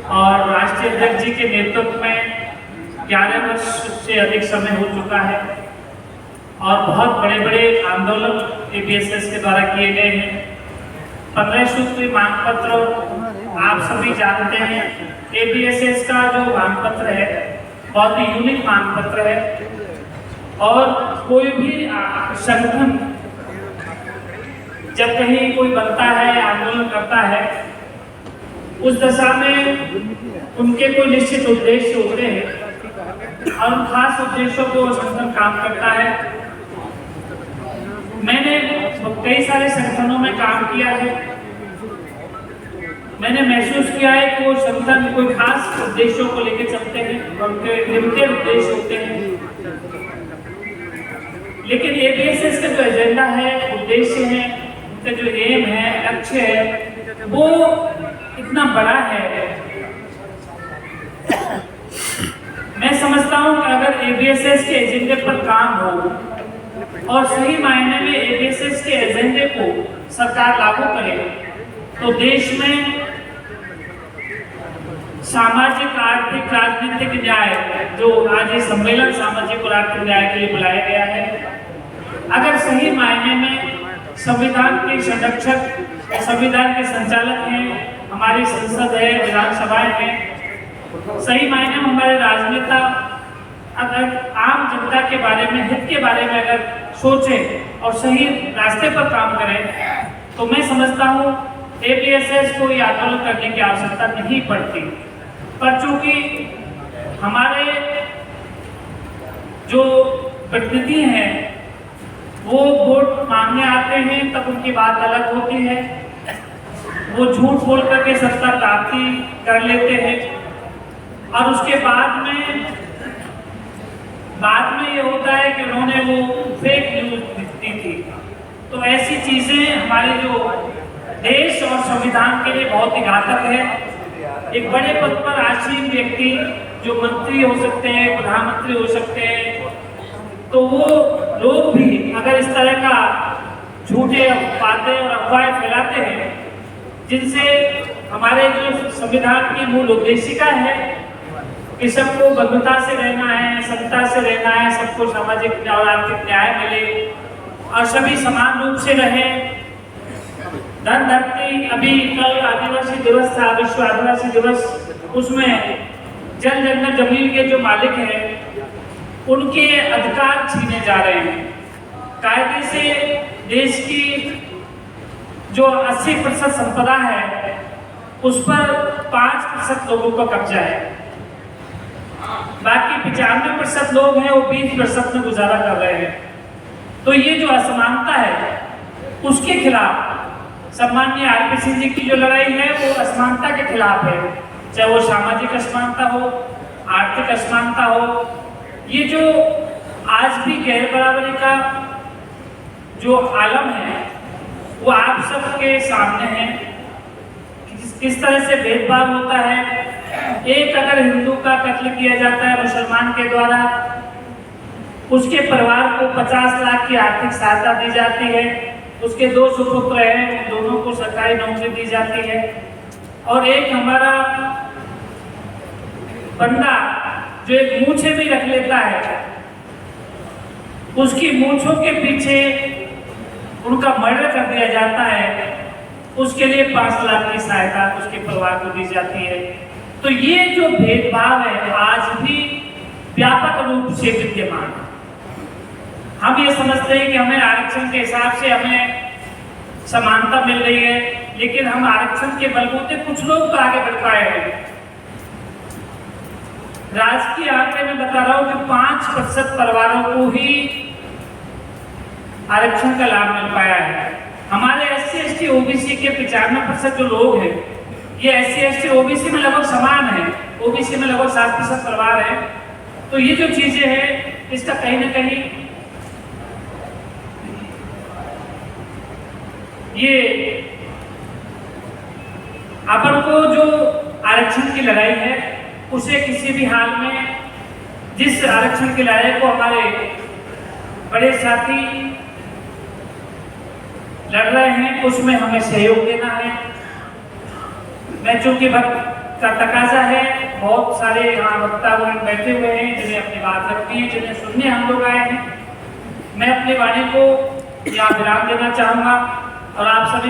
और राष्ट्रीय अध्यक्ष जी के नेतृत्व में 11 वर्ष से अधिक समय हो चुका है और बहुत बड़े बड़े आंदोलन एबीएसएस के द्वारा किए गए हैं। 15 सूत्री मांग पत्र आप सभी जानते हैं। एबीएसएस का जो मांग पत्र है बहुत ही यूनिक मांग पत्र है और कोई भी संगठन जब कहीं कोई बनता है, आंदोलन करता है, उस दशा में उनके कोई निश्चित उद्देश्य होते हैं और उन खास उद्देश्यों को संगठन काम करता है। मैंने कई सारे संगठनों में काम किया है। मैंने महसूस किया है कि वो संगठन कोई खास उद्देश्यों को लेकर चलते हैं और उनके लिमिटेड उद्देश्य होते हैं, लेकिन एबीएसएस का जो एजेंडा है, उद्देश्य है, उनका जो एम है, लक्ष्य है, वो इतना बड़ा है। मैं समझता हूं कि अगर एबीएसएस के एजेंडे पर काम हो और सही मायने में एबीएसएस के एजेंडे को सरकार लागू करे तो देश में सामाजिक, आर्थिक, राजनीतिक न्याय, जो आज ये सम्मेलन सामाजिक और आर्थिक न्याय के लिए बुलाया गया है, अगर सही मायने में संविधान के संरक्षक, संविधान के संचालक हैं, हमारी संसद है, विधानसभाएं हैं, सही मायने में हमारे राजनेता अगर आम जनता के बारे में, हित के बारे में अगर सोचें और सही रास्ते पर काम करें तो मैं समझता हूँ एबीएसएस को ये आंदोलन करने की आवश्यकता नहीं पड़ती। पर चूंकि हमारे जो प्रतिनिधि हैं वो वोट मांगने आते हैं तब उनकी बात अलग होती है, वो झूठ बोल करके सत्ता प्राप्ति कर लेते हैं और उसके बाद में ये होता है कि उन्होंने वो फेक न्यूज दी थी। तो ऐसी चीजें हमारे जो देश और संविधान के लिए बहुत ही घातक है। एक बड़े पद पर आसीन व्यक्ति जो मंत्री हो सकते हैं, प्रधानमंत्री हो सकते हैं, तो वो लोग भी अगर इस तरह का झूठे बातें और अफवाहें फैलाते हैं जिनसे हमारे जो संविधान की मूल उद्देशिका है कि सबको बंधुता से रहना है, समता से रहना है, सबको सामाजिक और आर्थिक न्याय मिले और सभी समान रूप से रहें। धन धरती, अभी कल आदिवासी दिवस था, विश्व आदिवासी दिवस, उसमें जल जंगल जमीन के जो मालिक हैं उनके अधिकार छीने जा रहे हैं। कायदे से देश की जो 80% संपदा है उस पर 5% लोगों का कब्जा है, बाकी 95% लोग हैं वो 20% में गुजारा कर रहे हैं। तो ये जो असमानता है उसके खिलाफ सम्माननीय आरपी सिंह जी की जो लड़ाई है वो असमानता के खिलाफ है, चाहे वो सामाजिक असमानता हो, आर्थिक असमानता हो। ये जो आज भी गैर बराबरी का जो आलम है वो आप सबके सामने है। किस तरह से भेदभाव होता है। एक अगर हिंदू का कत्ल किया जाता है मुसलमान के द्वारा, उसके परिवार को 50 लाख की आर्थिक सहायता दी जाती है, उसके 2 सुपुत्र हैं, दोनों को सरकारी नौकरी दी जाती है, और एक हमारा बंदा जो एक मूछे भी रख लेता है, उसकी मूछों के पीछे उनका मर्डर कर दिया जाता है, उसके लिए 5 लाख की सहायता उसके परिवार को दी जाती है। तो ये जो भेदभाव है आज भी व्यापक रूप से विद्यमान है। हम ये समझते हैं कि हमें आरक्षण के हिसाब से हमें समानता मिल रही है, लेकिन हम आरक्षण के बलबूते कुछ लोग तो आगे बढ़ पाए हैं। राजकीय आंकड़े में बता रहा हूं कि 5% परिवारों को ही आरक्षण का लाभ मिल पाया है। हमारे SC ST OBC के 95% जो लोग हैं ये SC ST OBC में लगभग समान है, OBC में लगभग 7% परिवार है। तो ये जो चीजें हैं इसका कहीं ना कहीं ये अपन को जो आरक्षण की लड़ाई है उसे किसी भी हाल में, जिस आरक्षण की लड़ाई को हमारे बड़े साथी लड़ रहे हैं उसमें हमें सहयोग देना है। मैं चूंकि का तकाजा है। बहुत सारे यहाँ वक्तागण बैठे हुए हैं जिन्हें अपनी बात रखनी है, जिन्हें सुनने हम लोग आए हैं। मैं अपने वाणी को यहाँ विराम देना चाहूँगा और आप सभी